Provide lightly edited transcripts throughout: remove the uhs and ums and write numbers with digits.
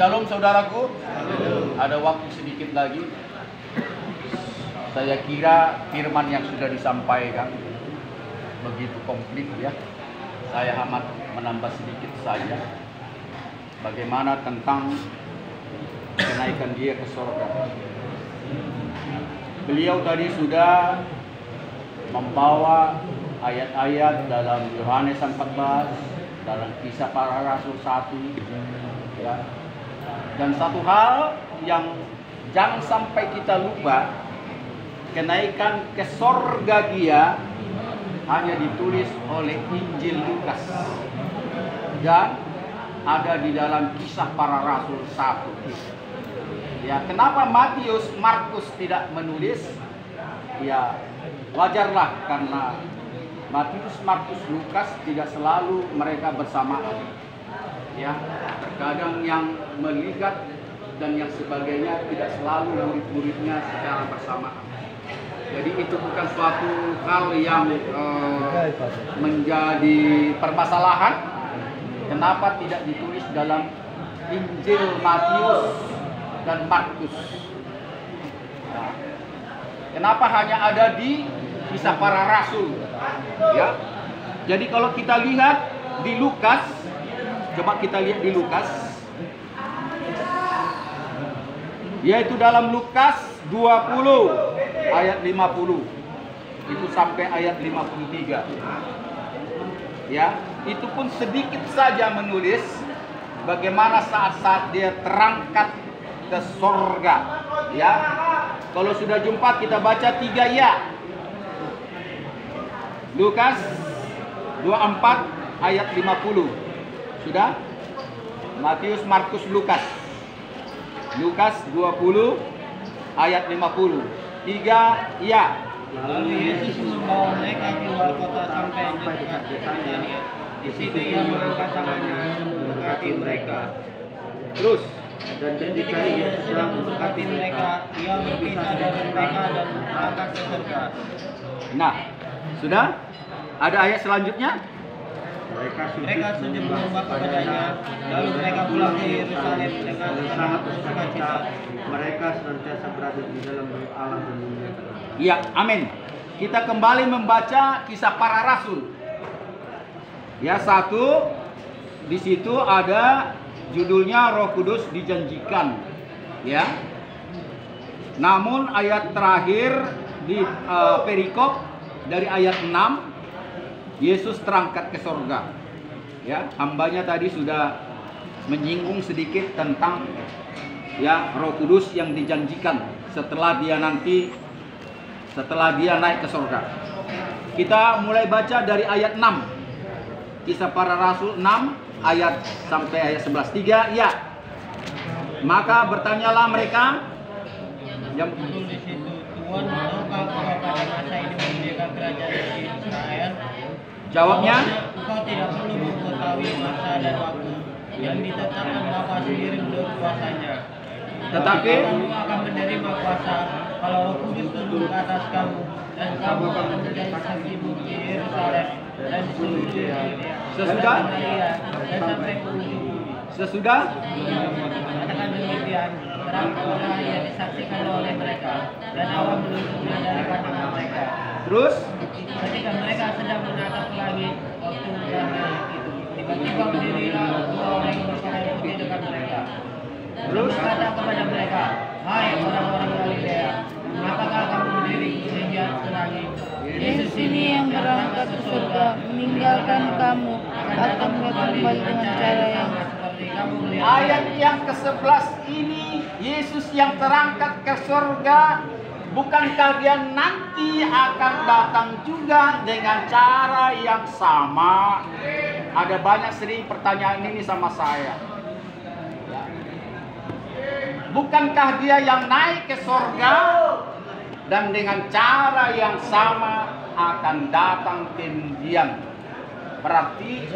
Shalom saudaraku. Ada waktu sedikit lagi. Saya kira firman yang sudah disampaikan begitu komplit ya. Saya amat menambah sedikit saja. Bagaimana tentang kenaikan dia ke surga. Beliau tadi sudah membawa ayat-ayat dalam Yohanes 14, dalam Kisah Para Rasul 1 ya. Dan satu hal yang jangan sampai kita lupa, kenaikan ke sorga dia hanya ditulis oleh Injil Lukas dan ada di dalam Kisah Para Rasul 1. Ya, kenapa Matius, Markus tidak menulis? Ya, wajarlah karena Matius, Markus, Lukas tidak selalu mereka bersamaan. Ya, terkadang yang melihat dan yang sebagainya tidak selalu murid-muridnya secara bersamaan. Jadi itu bukan suatu hal yang menjadi permasalahan. Kenapa tidak ditulis dalam Injil Matius dan Markus? Nah, kenapa hanya ada di Kisah Para Rasul? Ya, jadi kalau kita lihat di Lukas, coba kita lihat di Lukas, yaitu dalam Lukas 20 ayat 50 itu sampai ayat 53. Ya, itu pun sedikit saja menulis bagaimana saat-saat dia terangkat ke surga. Ya, kalau sudah jumpa kita baca 3 ya. Lukas 24 ayat 50. Sudah? Matius, Markus, Lukas. Lukas 20 ayat 50. 3 ya. Lalu Yesus membawa mereka keluar kota sampai dekat Betania. Di situ ia mengangkat tangannya mendekati mereka. Terus. Dan ketika ia sedang mendekati mereka, ia berpisah dari mereka dan berangkat ke surga. Nah, sudah? Ada ayat selanjutnya? Mereka sujud menyembah kepadanya, lalu mereka pulang ke Yerusalem dengan sangat bersukacita. Mereka senantiasa berada di dalam Allah dan memuliakan. Ya, amin. Kita kembali membaca Kisah Para Rasul. Ya, 1 di situ ada judulnya Roh Kudus dijanjikan. Ya. Namun ayat terakhir di perikop dari ayat 6, Yesus terangkat ke surga. Ya, hambanya tadi sudah menyinggung sedikit tentang ya Roh Kudus yang dijanjikan setelah dia naik ke surga. Kita mulai baca dari ayat 6. Kisah Para Rasul 6 ayat sampai ayat 11. 3 ya. Maka bertanyalah mereka yang di situ, Tuhan, maukah engkau pada masa ini mendirikan kerajaan di Israel? jawabnya, Engkau tidak perlu mengetahui masa dan waktu yang ditetapkan Bapa sendiri menurut kuasanya. tetapi Kamu akan menerima kuasa kalau Roh Kudus turun ke atas kamu, dan kamu akan menjadi saksi di Yerusalem dan di seluruh Yudea Sesudah? dan Samaria dan sampai ke ujung bumi. sesudah Katakan demikian, terang telah yang disaksikan oleh mereka, dan awan menutupinya dari pandangan mereka. terus Ketika mereka sedang menatap ke langit, waktu berakhir itu, tiba-tiba berdirilah 2 orang yang berpakaian putih dekat mereka. Terus? Berkata kepada mereka, hai orang-orang Galilea, mengapakah kamu berdiri melihat ke langit? Yesus ini yang berangkat ke surga meninggalkan kamu akan kembali dengan cara yang seperti kamu melihat. ayat yang ke-11 ini Yesus yang terangkat ke surga. Bukankah dia nanti akan datang juga dengan cara yang sama? Ada banyak sering pertanyaan ini sama saya. Ya. Bukankah dia yang naik ke surga dan dengan cara yang sama akan datang kemudian? Berarti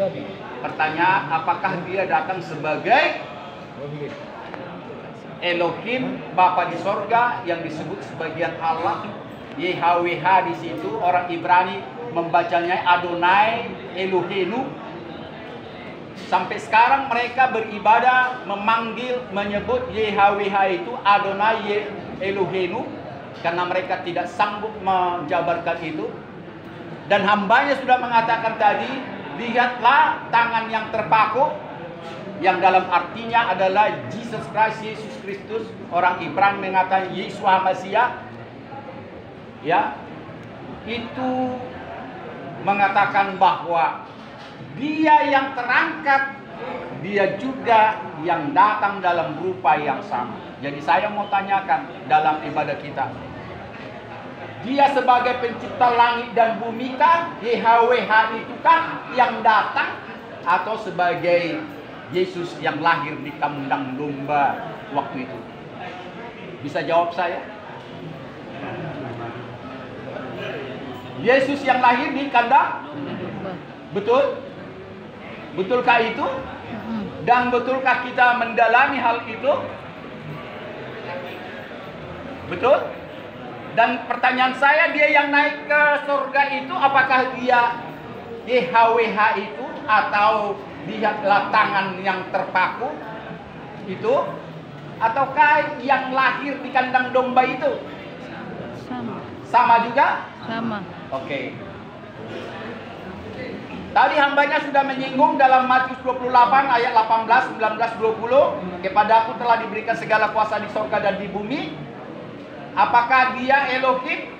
pertanyaan, apakah dia datang sebagai Elohim, Bapa di sorga yang disebut sebagian Allah, YHWH di situ orang Ibrani membacanya Adonai Elohenu, Sampai sekarang mereka beribadah menyebut YHWH itu Adonai Elohenu, karena mereka tidak sanggup menjabarkan itu. Dan hambanya sudah mengatakan tadi, lihatlah tangan yang terpaku, yang dalam artinya adalah Jesus Christ, Yesus Kristus. Orang Ibrani mengatakan Yeshua Masiah. Ya, itu mengatakan bahwa dia yang terangkat, dia juga yang datang dalam rupa yang sama. Jadi saya mau tanyakan dalam ibadah kita, dia sebagai pencipta langit dan bumi kah? YHWH itu kah yang datang? Atau sebagai Yesus yang lahir di kandang domba waktu itu? Bisa jawab saya? Yesus yang lahir di kandang? Betul? Betulkah itu? Dan betulkah kita mendalami hal itu? Betul? Dan pertanyaan saya, dia yang naik ke surga itu apakah dia YHWH itu, atau lihatlah tangan yang terpaku itu, ataukah yang lahir di kandang domba itu? Sama. Sama juga? Sama. Oke. Tadi hambanya sudah menyinggung dalam Matius 28 ayat 18, 19, 20. Kepadaku telah diberikan segala kuasa di surga dan di bumi. Apakah dia Elohim,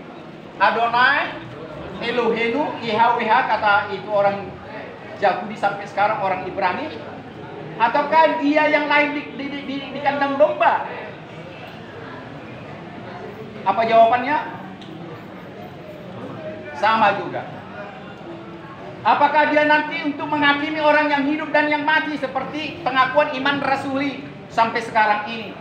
Adonai, Elohenu, YHWH, kata itu orang Yahudi sampai sekarang orang Ibrani? Ataukah dia yang lain di kandang domba? Apa jawabannya? Sama juga. Apakah dia nanti untuk menghakimi orang yang hidup dan yang mati, seperti pengakuan iman rasuli sampai sekarang ini?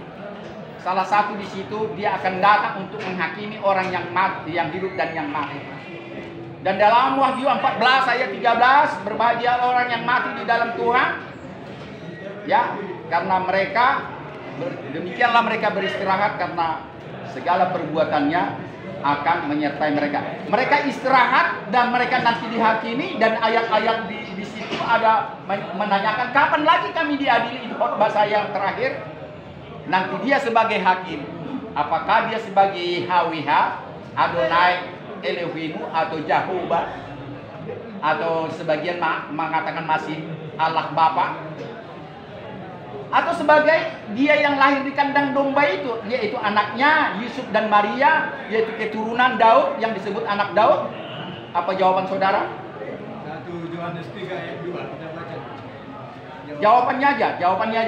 Salah satu di situ, dia akan datang untuk menghakimi orang yang mati, yang hidup dan yang mati. Dan dalam Wahyu 14 ayat 13, berbahagia orang yang mati di dalam Tuhan, ya, karena mereka demikianlah mereka beristirahat, karena segala perbuatannya akan menyertai mereka. Mereka istirahat dan mereka nanti dihakimi, dan ayat-ayat di situ ada menanyakan kapan lagi kami diadili. Itu khotbah saya yang terakhir. Nanti dia sebagai hakim, apakah dia sebagai YHWH, Adonai Elohenu, atau Jehovah, atau sebagian mengatakan masih Allah Bapa, atau sebagai dia yang lahir di kandang domba itu, yaitu anaknya Yusuf dan Maria, yaitu keturunan Daud yang disebut anak Daud. Apa jawaban saudara? 1 Yohanes 3 ayat 2, kita baca. Jawabannya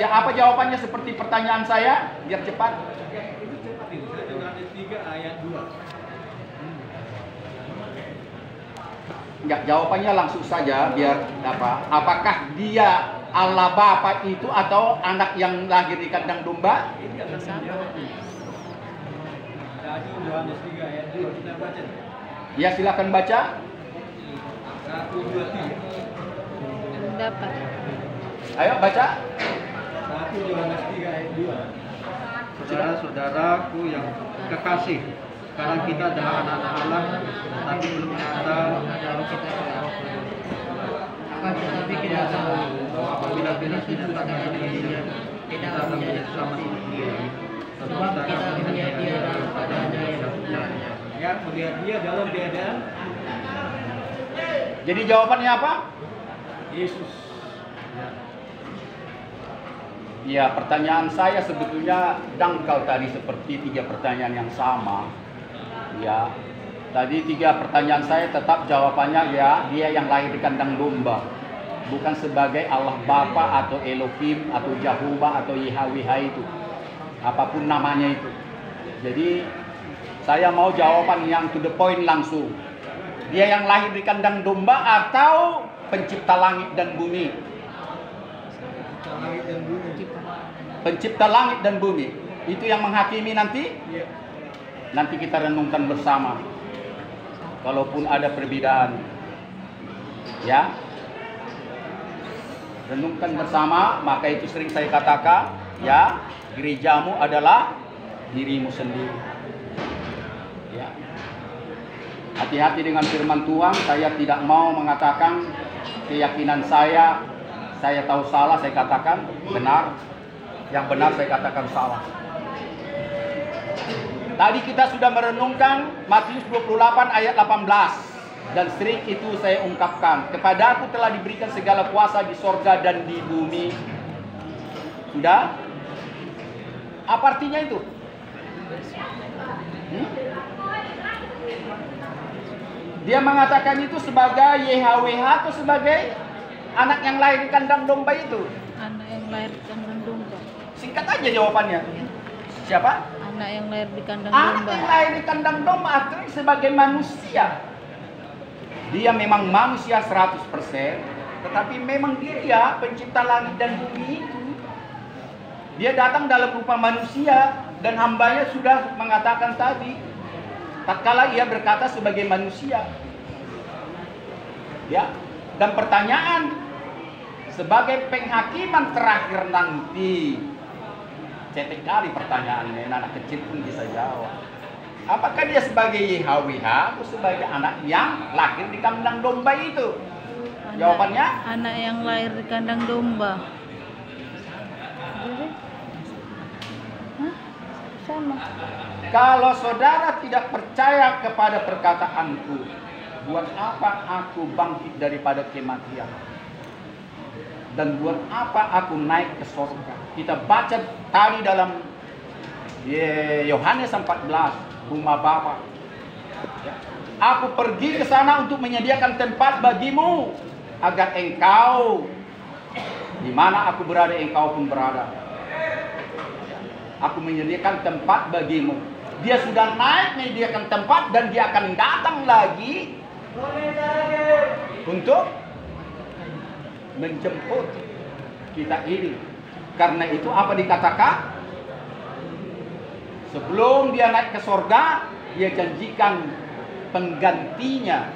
aja. Apa jawabannya seperti pertanyaan saya? Biar cepat. 1 Yohanes 3 ayat 2. Enggak, jawabannya langsung saja biar apa? Apakah dia Allah Bapa itu atau anak yang lahir di kandang domba? Sama. 1 Yohanes 3 ayat 2, kita baca. Ya, silakan baca. 1, 2, 3. Dapat. Ayo baca. 1 Yohanes 3 ayat 2. Saudara-saudaraku yang kekasih, sekarang kita adalah anak-anak Allah, tetapi belum nyata tetapi kita tahu bahwa apabila kita sudah datang ke dirinya, kita akan menjadi selamat untuk dia. Sebab kita melihat dia dalam keadaannya yang sebenarnya. Ya, melihat dia dalam keadaan Jadi jawabannya apa? Yesus. Ya, pertanyaan saya sebetulnya dangkal tadi seperti 3 pertanyaan yang sama. Ya, tadi 3 pertanyaan saya tetap jawabannya ya, dia yang lahir di kandang domba. Bukan sebagai Allah Bapa atau Elohim atau Jehovah atau YHWH itu. Apapun namanya itu. Jadi saya mau jawaban yang to the point langsung. Dia yang lahir di kandang domba atau pencipta langit dan bumi? Langit dan bumi. Pencipta langit dan bumi. Itu yang menghakimi nanti? Iya. Nanti kita renungkan bersama. Kalaupun ada perbedaan. Ya. Renungkan bersama, maka itu sering saya katakan, ya, gerejamu adalah dirimu sendiri. Ya. Hati-hati dengan firman Tuhan. Saya tidak mau mengatakan keyakinan saya saya tahu salah, saya katakan benar. Yang benar saya katakan salah. Tadi kita sudah merenungkan Matius 28 ayat 18. Dan sering itu saya ungkapkan, kepadaku telah diberikan segala kuasa di sorga dan di bumi. Sudah? Apa artinya itu? Dia mengatakan itu sebagai YHWH atau sebagai anak yang lahir di kandang domba itu? Anak yang lahir di kandang domba. Singkat aja jawabannya. Siapa? Anak yang lahir di kandang Anak domba. yang lahir di kandang domba artinya sebagai manusia. Dia memang manusia 100%, tetapi memang dia pencipta langit dan bumi itu. Dia datang dalam rupa manusia dan hambanya sudah mengatakan tadi, tatkala ia berkata sebagai manusia. Ya, dan pertanyaan sebagai penghakiman terakhir nanti, cetek kali pertanyaannya, anak kecil pun bisa jawab. Apakah dia sebagai YHWH atau sebagai anak yang lahir di kandang domba itu? Jawabannya? Anak yang lahir di kandang domba. Hah? Sama. Kalau saudara tidak percaya kepada perkataanku, buat apa aku bangkit daripada kematian? Dan buat apa aku naik ke surga? Kita baca tadi dalam Yohanes 14. Rumah Bapa. Ya. Aku pergi ke sana untuk menyediakan tempat bagimu, agar engkau di mana aku berada, engkau pun berada. Aku menyediakan tempat bagimu. Dia sudah naik menyediakan tempat dan dia akan datang lagi untuk menjemput kita ini. Karena itu apa dikatakan? Sebelum dia naik ke sorga, dia janjikan penggantinya.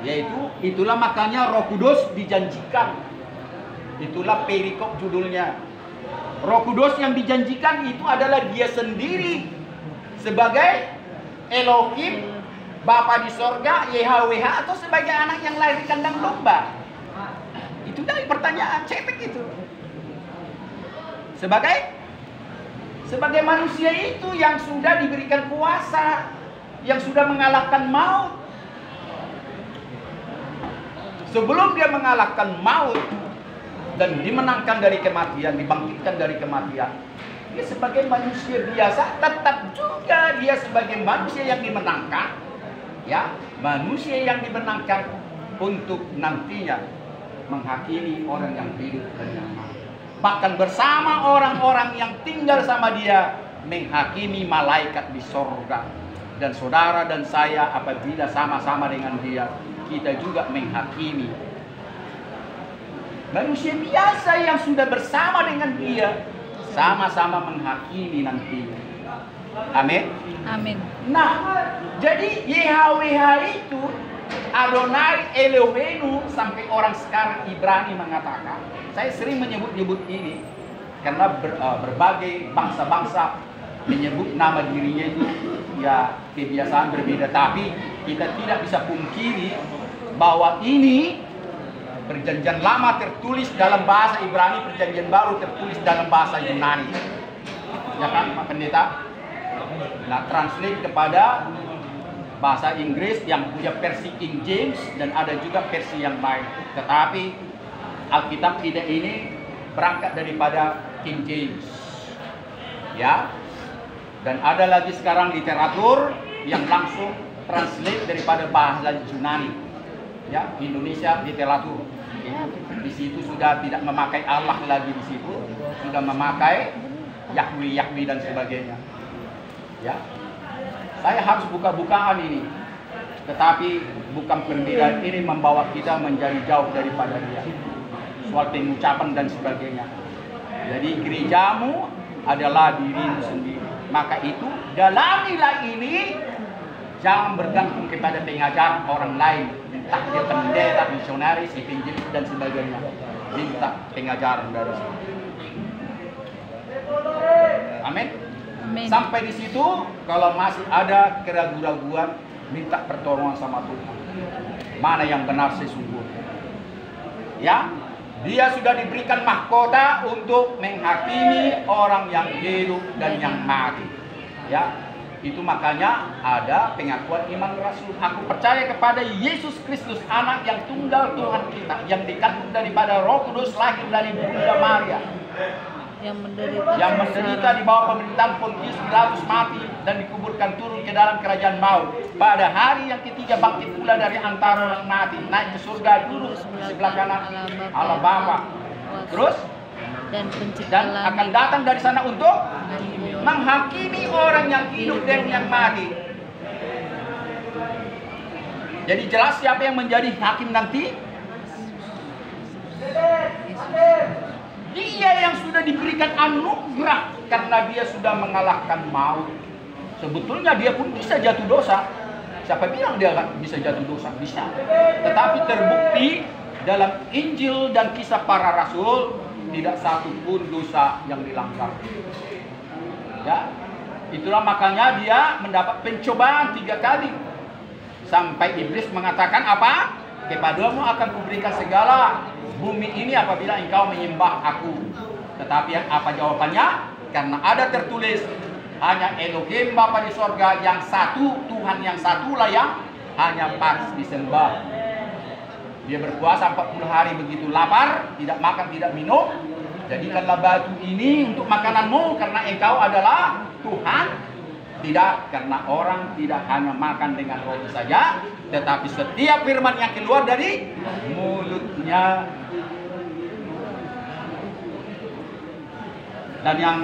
Yaitu, itulah makanya Roh Kudus dijanjikan. Itulah perikop judulnya. Roh Kudus yang dijanjikan itu adalah dia sendiri. Sebagai Elohim, Bapa di sorga, YHWH, atau sebagai anak yang lahir di kandang domba. Itu dari pertanyaan cetek itu. Sebagai manusia itu yang sudah diberikan kuasa, yang sudah mengalahkan maut. Sebelum dia mengalahkan maut dan dimenangkan dari kematian, dibangkitkan dari kematian, dia sebagai manusia biasa tetap juga dia sebagai manusia yang dimenangkan, ya, manusia yang dimenangkan untuk nantinya menghakimi orang yang hidup dan yang mati. Bahkan bersama orang-orang yang tinggal sama dia, menghakimi malaikat di sorga. Dan saudara dan saya apabila sama-sama dengan dia, kita juga menghakimi manusia biasa yang sudah bersama dengan dia, sama-sama menghakimi nanti. Amin. Amin. Nah, jadi YHWH itu Adonai Eloheinu, sampai orang sekarang Ibrani mengatakan. Saya sering menyebut-nyebut ini karena berbagai bangsa-bangsa menyebut nama dirinya itu ya kebiasaan berbeda. Tapi kita tidak bisa pungkiri bahwa ini perjanjian lama tertulis dalam bahasa Ibrani, perjanjian baru tertulis dalam bahasa Yunani. Ya kan, Pak Pendeta? Nah, translate kepada bahasa Inggris yang punya versi King James dan ada juga versi yang lain. Tetapi Alkitab kita ini berangkat daripada King James, ya. Dan ada lagi sekarang literatur yang langsung translate daripada bahasa Yunani, ya. Indonesia literatur. Di situ sudah tidak memakai Allah lagi, di situ sudah memakai Yahweh dan sebagainya, ya. Saya harus buka-bukaan ini, tetapi bukan perbedaan ini membawa kita menjadi jauh daripada Dia. Soal pengucapan dan sebagainya. Jadi gerejamu adalah dirimu sendiri. Maka itu dalamilah ini, jangan bergantung kepada pengajaran orang lain. Entah dia pendeta, misionaris, evangelis dan sebagainya. Minta pengajaran dari sini. Amin. Amin. Sampai di situ, kalau masih ada keraguan-raguan, minta pertolongan sama Tuhan. Mana yang benar sesungguhnya? Ya. Dia sudah diberikan mahkota untuk menghakimi orang yang hidup dan yang mati. Ya, itu makanya ada pengakuan iman rasul. Aku percaya kepada Yesus Kristus, anak yang tunggal Tuhan kita, yang dikandung daripada Roh Kudus, lahir dari Bunda Maria, yang menderita di bawah pemerintahan Pontius Pilatus, mati dan dikuburkan, turun ke dalam kerajaan maut. Pada hari yang ketiga bangkit pula dari antara orang mati, naik ke surga, duduk di sebelah kanan Allah Bapa. Terus dan akan datang dari sana untuk menghakimi orang yang hidup dan yang mati. Jadi jelas siapa yang menjadi hakim nanti? Dia yang sudah diberikan anugerah karena dia sudah mengalahkan maut. Sebetulnya dia pun bisa jatuh dosa. Siapa bilang dia bisa jatuh dosa? Bisa. Tetapi terbukti dalam Injil dan kisah para rasul tidak satu pun dosa yang dilanggar. Ya, itulah makanya dia mendapat pencobaan 3 kali. Sampai iblis mengatakan apa? Kepadamu akan kuberikan segala bumi ini apabila engkau menyembah aku. Tetapi apa jawabannya? Karena ada tertulis, hanya Elohim Bapa di sorga yang satu, Tuhan yang satulah yang hanya pantas disembah. Dia berpuasa 40 hari begitu lapar, tidak makan, tidak minum. Jadikanlah batu ini untuk makananmu karena engkau adalah Tuhan. Tidak, karena orang tidak hanya makan dengan roti saja, tetapi setiap firman yang keluar dari mulutnya. Dan yang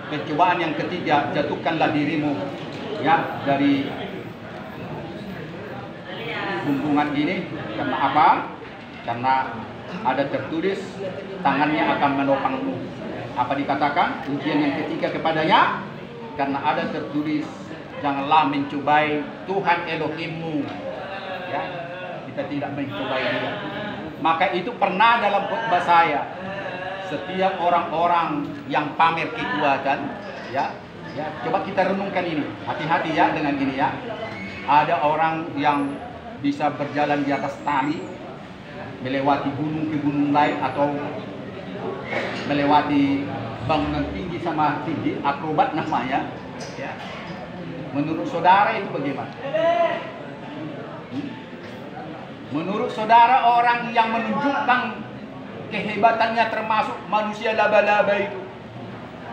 percobaan yang ketiga, jatuhkanlah dirimu ya dari gunungan ini. Karena apa? Karena ada tertulis tangannya akan menopangmu. Apa dikatakan? Ujian yang ketiga kepadanya, karena ada tertulis janganlah mencobai Tuhan Elohimmu. Ya, kita tidak mencobai dia. Maka itu pernah dalam khotbah saya. Setiap orang-orang yang pamer kekuatan, ya, coba kita renungkan ini. Hati-hati ya dengan ini ya. Ada orang yang bisa berjalan di atas tali, melewati gunung ke gunung lain atau melewati bangunan tinggi sama tinggi, akrobat namanya. Ya. Menurut saudara itu bagaimana? Menurut saudara orang yang menunjukkan kehebatannya termasuk manusia laba-laba itu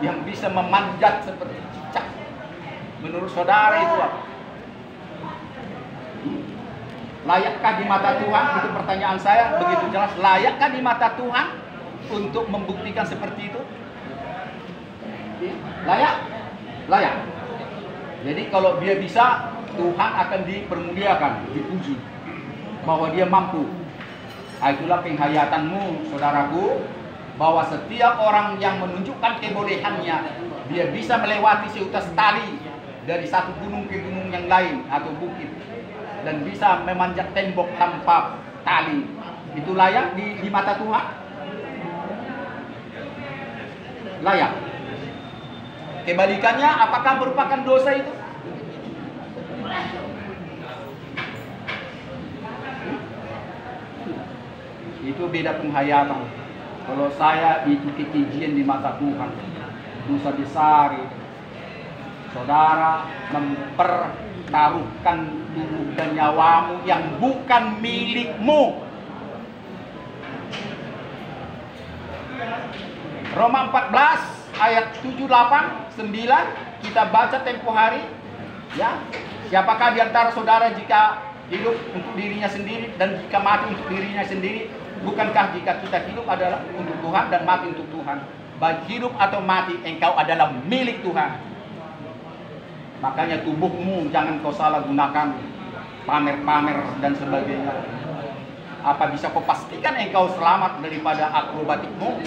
yang bisa memanjat seperti cicak, menurut saudara itu apa? Layakkah di mata Tuhan? Itu pertanyaan saya begitu jelas. Layakkah di mata Tuhan untuk membuktikan seperti itu? Layak? Layak. Jadi kalau dia bisa, Tuhan akan dipermuliakan, dipuji bahwa dia mampu. Itulah penghayatanmu, saudaraku, bahwa setiap orang yang menunjukkan kebolehannya, dia bisa melewati seutas tali dari satu gunung ke gunung yang lain atau bukit, dan bisa memanjat tembok tanpa tali. Itu layak di mata Tuhan? Layak. Kebalikannya, apakah merupakan dosa itu? Itu beda penghayatan. Kalau saya itu kekejian di mata Tuhan, dosa besar itu. Saudara mempertaruhkan tubuh dan nyawamu yang bukan milikmu. Roma 14 ayat 7, 8, 9 kita baca tempo hari. Ya, siapakah di antara saudara jika hidup untuk dirinya sendiri dan jika mati untuk dirinya sendiri? Bukankah jika kita hidup adalah untuk Tuhan dan mati untuk Tuhan? Baik hidup atau mati, engkau adalah milik Tuhan. Makanya tubuhmu jangan kau salah gunakan, pamer-pamer dan sebagainya. Apa bisa kau pastikan engkau selamat daripada akrobatikmu?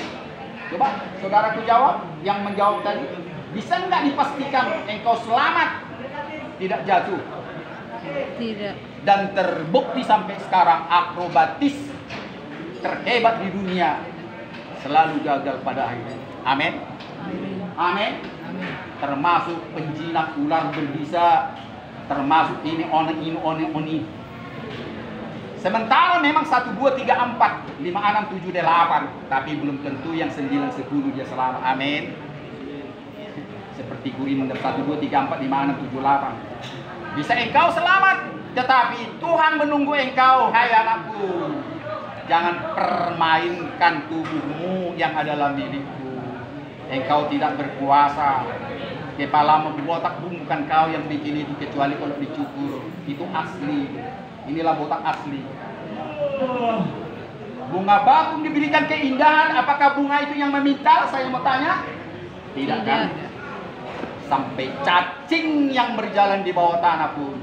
Coba saudaraku jawab, yang menjawab tadi. Bisa nggak dipastikan engkau selamat, tidak jatuh? Tidak. Dan terbukti sampai sekarang akrobatis terhebat di dunia selalu gagal pada akhirnya. Amin. Amin. Termasuk penjinak ular berbisa, termasuk ini oni. Sementara memang 1, 2, 3, 4, 5, 6, 7, 8, tapi belum tentu yang 9, 10 dia selamat. Amin. Seperti Korintus 1, 2, 3, 4, 5, 6, 7, 8. Bisa engkau selamat, tetapi Tuhan menunggu engkau, hai anakku. Jangan permainkan tubuhmu yang adalah milikku. Engkau tidak berkuasa. Kepala botak pun bukan kau yang bikin itu, kecuali kalau dicukur. Itu asli. Inilah botak asli. Bunga bakung diberikan keindahan. Apakah bunga itu yang meminta? Saya mau tanya. Tidak kan? Sampai cacing yang berjalan di bawah tanah pun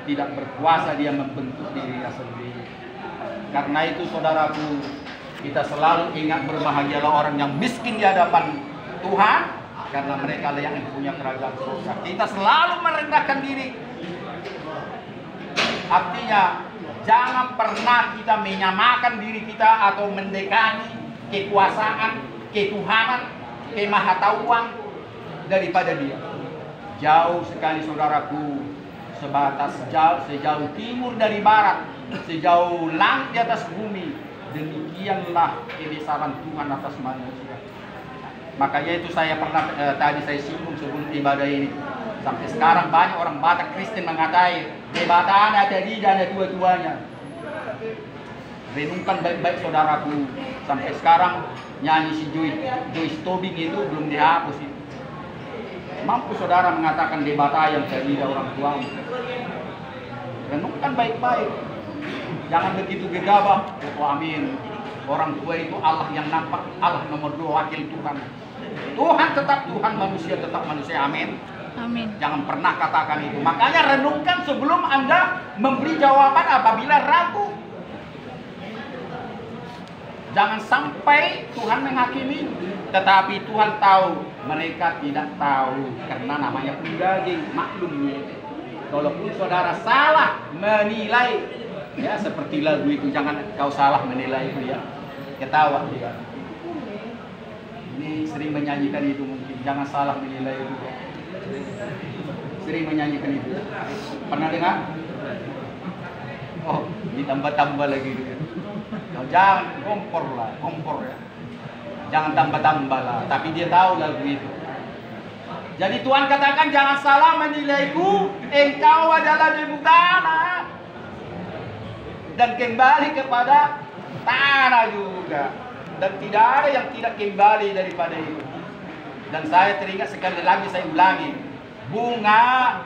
tidak berkuasa dia membentuk dirinya sendiri. Karena itu saudaraku, kita selalu ingat berbahagialah orang yang miskin di hadapan Tuhan, karena mereka lah yang punya kerajaan surga. Kita selalu merendahkan diri. Artinya jangan pernah kita menyamakan diri kita atau mendekati kekuasaan, ketuhanan, kemahatauan daripada dia. Jauh sekali saudaraku, sebatas sejauh timur dari barat, sejauh langit di atas bumi, demikianlah kebesaran Tuhan atas manusia. Makanya itu saya pernah tadi saya singgung sebelum ibadah ini. Sampai sekarang banyak orang Batak Kristen mengatai jabatan ada di dan ada tua-tuanya. Renungkan baik-baik saudaraku. Sampai sekarang nyanyi si Joyce Tobing itu belum dihapus itu. Mampu saudara mengatakan debata yang jadi orang tuamu. Renungkan baik-baik. Jangan begitu gegabah. Oh amin. Orang tua itu Allah yang nampak. Allah nomor 2 wakil Tuhan. Tuhan tetap Tuhan, manusia tetap manusia. Amin. Amin. Jangan pernah katakan itu. Makanya renungkan sebelum Anda memberi jawaban apabila ragu. Jangan sampai Tuhan menghakimi, tetapi Tuhan tahu, mereka tidak tahu, karena namanya pun daging, maklumnya. Kalaupun saudara salah menilai, ya seperti lagu itu, jangan kau salah menilai itu ya, ketawa dia. Ini sering menyanyikan itu mungkin, jangan salah menilai itu. Sering menyanyikan itu. Pernah dengar? Oh, ditambah-tambah lagi itu. Oh, jangan kompor ya. Jangan tambah-tambah lah. Tapi dia tahu lagu itu. Jadi Tuhan katakan jangan salah menilaiku. Engkau adalah debu tanah. Dan kembali kepada tanah juga. Dan tidak ada yang tidak kembali daripada itu. Dan saya teringat sekali lagi, saya ulangi. Bunga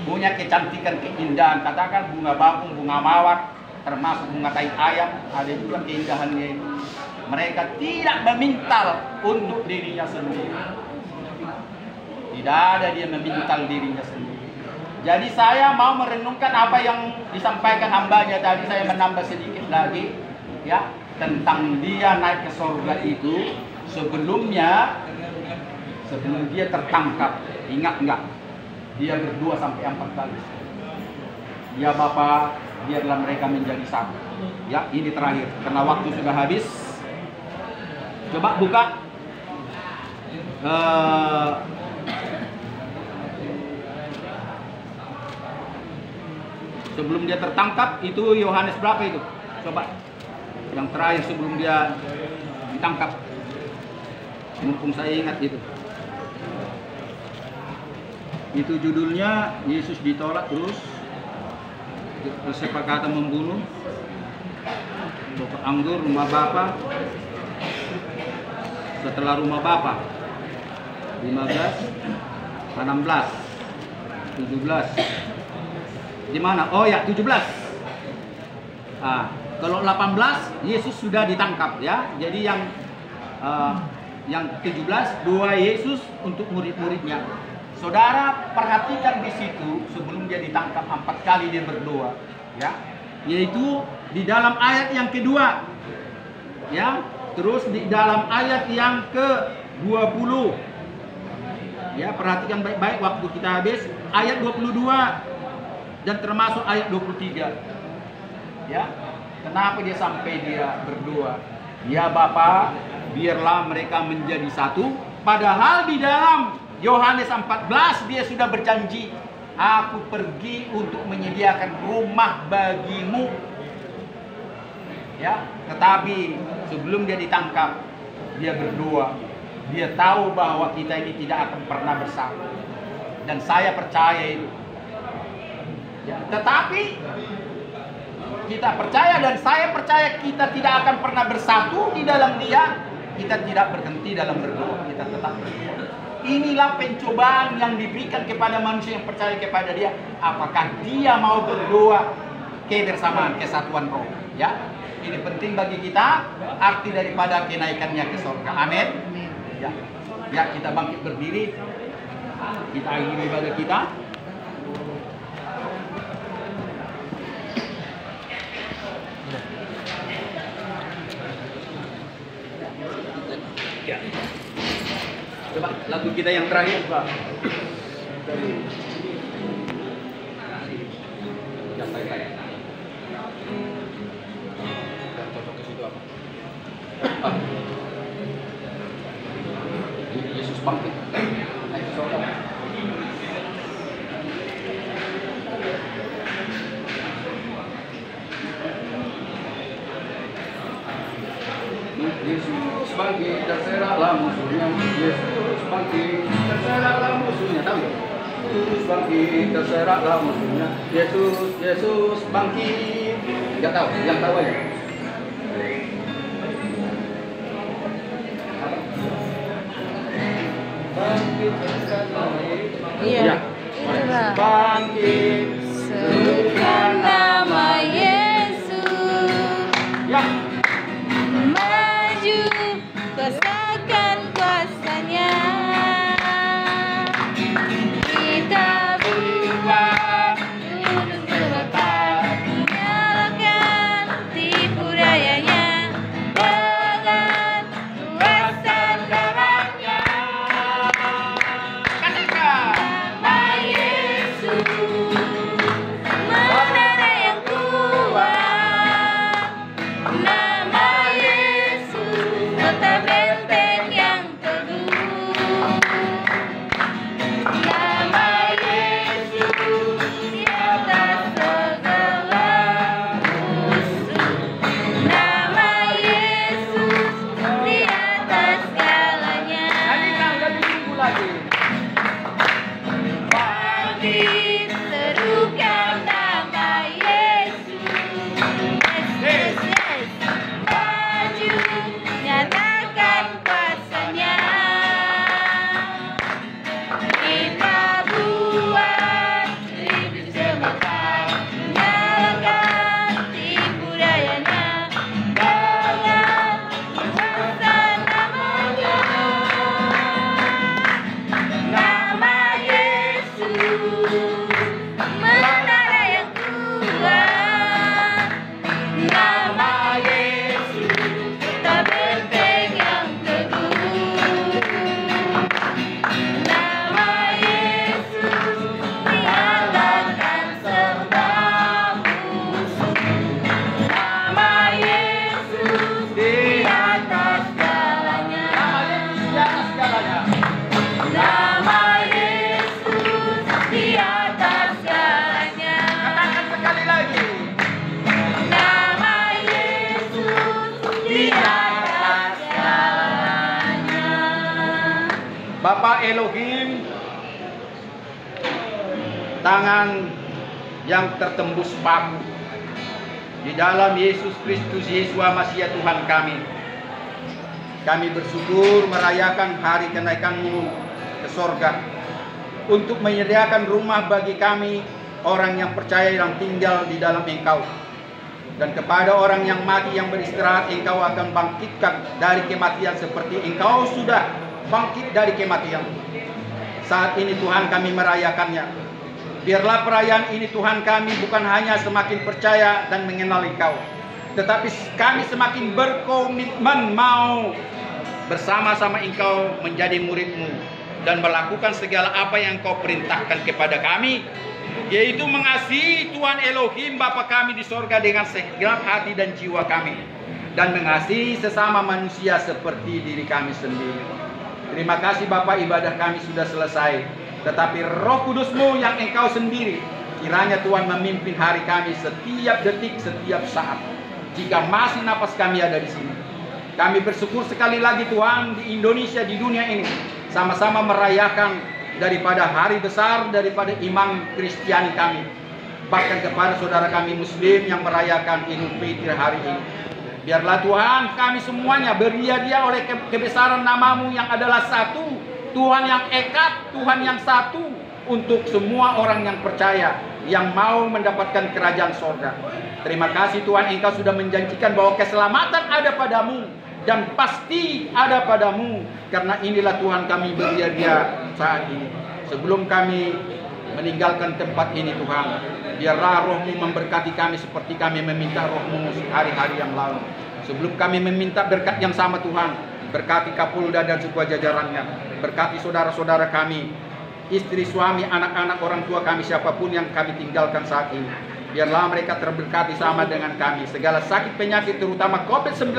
punya kecantikan, keindahan. Katakan bunga bakung, bunga mawar, termasuk bunga tai ayam, ada juga keindahannya itu. Mereka tidak memintal untuk dirinya sendiri. Tidak ada dia memintal dirinya sendiri. Jadi saya mau merenungkan apa yang disampaikan hambanya tadi. Saya menambah sedikit lagi ya, tentang dia naik ke surga itu. Sebelum dia tertangkap, ingat enggak? Dia berdua sampai 4 kali. Ya Bapa, biarlah mereka menjadi satu. Ya, ini terakhir, karena waktu sudah habis. Coba buka sebelum dia tertangkap, itu Yohanes berapa itu? Coba yang terakhir sebelum dia ditangkap. Mumpung saya ingat itu. Itu judulnya Yesus ditolak terus kesepakatan membunuh, pokok anggur, rumah Bapa. Setelah rumah Bapa 15, 16, 17. Di mana? Oh ya, 17. Kalau 18 Yesus sudah ditangkap ya. Jadi yang 17 doa Yesus untuk murid-muridnya. Saudara perhatikan di situ sebelum dia ditangkap 4 kali dia berdoa, ya, yaitu di dalam ayat yang kedua, ya, terus di dalam ayat yang ke-20, ya, perhatikan baik-baik waktu kita habis ayat 22 dan termasuk ayat 23, ya, kenapa dia sampai dia berdoa, ya Bapa, biarlah mereka menjadi satu, padahal di dalam Yohanes 14 dia sudah berjanji, aku pergi untuk menyediakan rumah bagimu. Ya, tetapi sebelum dia ditangkap, dia berdoa. Dia tahu bahwa kita ini tidak akan pernah bersatu. Dan saya percaya itu. Ya, tetapi kita percaya dan saya percaya kita tidak akan pernah bersatu di dalam Dia. Kita tidak berhenti dalam berdoa, kita tetap berdoa. Inilah pencobaan yang diberikan kepada manusia yang percaya kepada Dia. Apakah dia mau berdoa kebersamaan, kesatuan roh? Ya, ini penting bagi kita. Arti daripada kenaikannya ke surga. Amin. Ya, ya, kita bangkit berdiri. Kita akhiri ibadah kita. Ya. Coba lagu kita yang terakhir, Pak. Cocok ke situ apa? Yesus bangkit. Naik ke surga. Yesus bangkit, terserahlah musuhnya. Yesus bangkit, terserahlah musuhnya. Tahu ya? Yesus bangkit, terserahlah musuhnya. Yesus bangkit. Enggak tahu, yang tahu aja. Bangkit, Iya. ya. Itulah. Bangkit, Serukan nama Yesus. ya. Maju, kuasakan kuasanya. Kita buat untuk berlepas, nyalakan tipu dayanya dengan kuasa darahnya. Katakan. Nama Yesus, menara yang kuat. Nama Yesus, kota benteng yang teguh. Nama Yesus, di atas segala musuh. Nama Yesus, di atas segalanya. Nyanyikan lebih minggu lagi. Bangkit, serukan nama Yesus. Yes, yes, yes. Maju, nyatakan kuasanya. Kita buat hidup semekan, nyalakan tipu dayanya dengan kuasa namanya. Nama Yesus, menara yang kuat. Nama Yesus, kota benteng yang teguh. Nama Yesus, diandalkan serba musuh. Nama Yesus, di atas segalanya. Di atas segalanya. Nama Yesus, di atas segalanya. Katakan sekali lagi. Nama Yesus, di atas segalanya. Bapa Elohim, tangan yang tertembus paku di dalam Yesus Kristus Yesua Masiha Tuhan kami. Kami bersyukur merayakan hari kenaikan-Mu ke sorga untuk menyediakan rumah bagi kami orang yang percaya yang tinggal di dalam Engkau. Dan kepada orang yang mati yang beristirahat, Engkau akan bangkitkan dari kematian seperti Engkau sudah bangkit dari kematian. Saat ini Tuhan kami merayakannya. Biarlah perayaan ini Tuhan kami bukan hanya semakin percaya dan mengenal Engkau, tetapi kami semakin berkomitmen mau bersama-sama Engkau menjadi murid-Mu dan melakukan segala apa yang Engkau perintahkan kepada kami, yaitu mengasihi Tuhan Elohim Bapa kami di sorga dengan segenap hati dan jiwa kami, dan mengasihi sesama manusia seperti diri kami sendiri. Terima kasih Bapa, ibadah kami sudah selesai, tetapi Roh Kudus-Mu yang Engkau sendiri kiranya Tuhan memimpin hari kami setiap detik, setiap saat. jika masih napas kami ada di sini. Kami bersyukur sekali lagi Tuhan, di Indonesia, di dunia ini sama-sama merayakan daripada hari besar daripada iman Kristiani kami. Bahkan kepada saudara kami Muslim yang merayakan Idul Fitri hari ini. Biarlah Tuhan kami semuanya berdia-dia oleh kebesaran nama-Mu yang adalah satu, Tuhan yang eka, Tuhan yang satu, untuk semua orang yang percaya, yang mau mendapatkan kerajaan sorga. Terima kasih Tuhan, Engkau sudah menjanjikan bahwa keselamatan ada padamu, dan pasti ada padamu, karena inilah Tuhan kami berdia-dia saat ini. Sebelum kami meninggalkan tempat ini Tuhan, biarlah Roh-Mu memberkati kami seperti kami meminta Roh-Mu hari-hari yang lalu. Sebelum kami meminta berkat yang sama Tuhan, berkati Kapolda dan semua jajarannya, berkati saudara-saudara kami, istri, suami, anak-anak, orang tua kami, siapapun yang kami tinggalkan saat ini. Biarlah mereka terberkati sama dengan kami. Segala sakit penyakit terutama COVID-19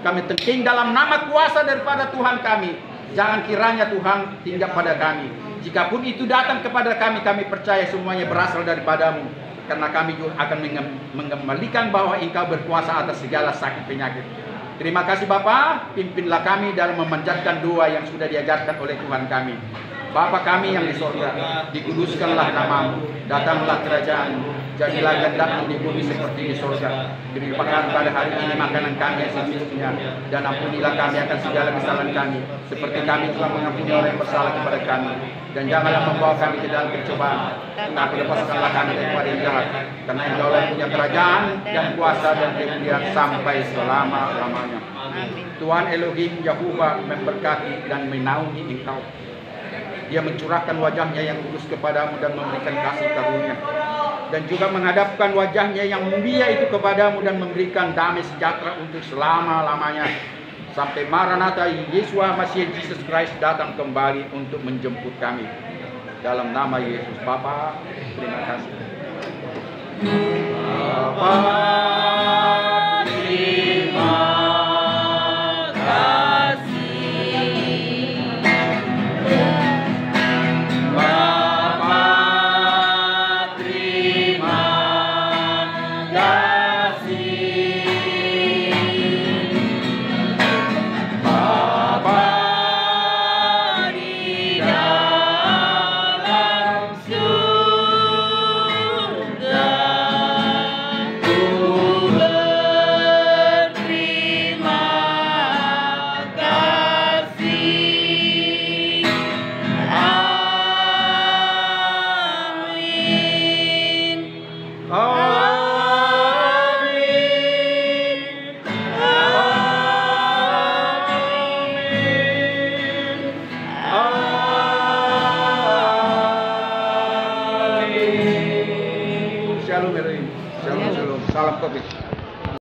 kami tengking dalam nama kuasa daripada Tuhan kami. Jangan kiranya Tuhan tindak pada kami. Jikapun itu datang kepada kami, kami percaya semuanya berasal daripada-Mu. Karena kami juga akan mengembalikan bahwa Engkau berkuasa atas segala sakit penyakit. Terima kasih Bapa, pimpinlah kami dalam memanjatkan doa yang sudah diajarkan oleh Tuhan kami. Bapa kami yang di sorga, dikuduskanlah nama-Mu, datanglah kerajaan-Mu, jadilah kehendak-Mu di bumi seperti di sorga. Berikan pada hari ini makanan kami yang secukupnya, dan ampunilah kami akan segala kesalahan kami, seperti kami telah mengampuni orang yang bersalah kepada kami. Dan janganlah membawa kami ke dalam pencobaan, tapi lepaskanlah kami daripada yang jahat. Karena Engkau yang punya kerajaan dan kuasa dan kemuliaan sampai selama-lamanya. Tuhan Elohim Yahuwah memberkati dan menaungi Engkau. Dia mencurahkan wajahnya yang lurus kepadamu dan memberikan kasih karunia, dan juga menghadapkan wajahnya yang mulia itu kepadamu dan memberikan damai sejahtera untuk selama-lamanya. Sampai Maranatha, Yesua Masih Jesus Christ datang kembali untuk menjemput kami. Dalam nama Yesus Bapa, terima kasih. Bapa, terima Shalom, salam COVID.